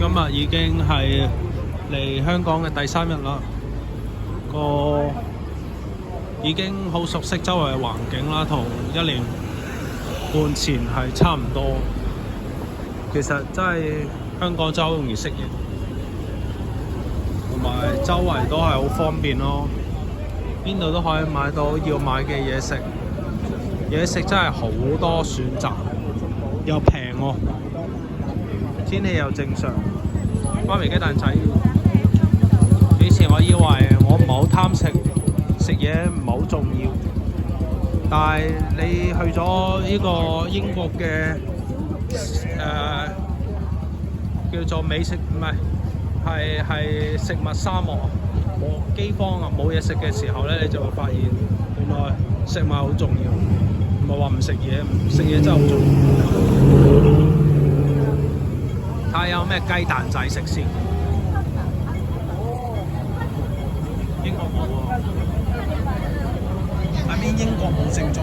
今日已經係嚟香港嘅第3日啦，已經好熟悉周圍嘅環境啦，同1年半前係差唔多。其實真係香港真係好容易適應，同埋周圍都係好方便咯，邊度都可以買到要買嘅嘢食，嘢食真係好多選擇，又平喎，天氣又正常。媽咪雞蛋仔，以前我以為我唔係好貪食嘢唔係好重要，但係你去咗呢個英國嘅叫做美食，唔係食物沙漠，饑荒啊，冇嘢食嘅時候咧，你就會發現原來食物好重要，唔係話唔食嘢，食嘢真係好重要。睇下有咩雞蛋仔食先。英國冇喎，喺邊英國冇正宗。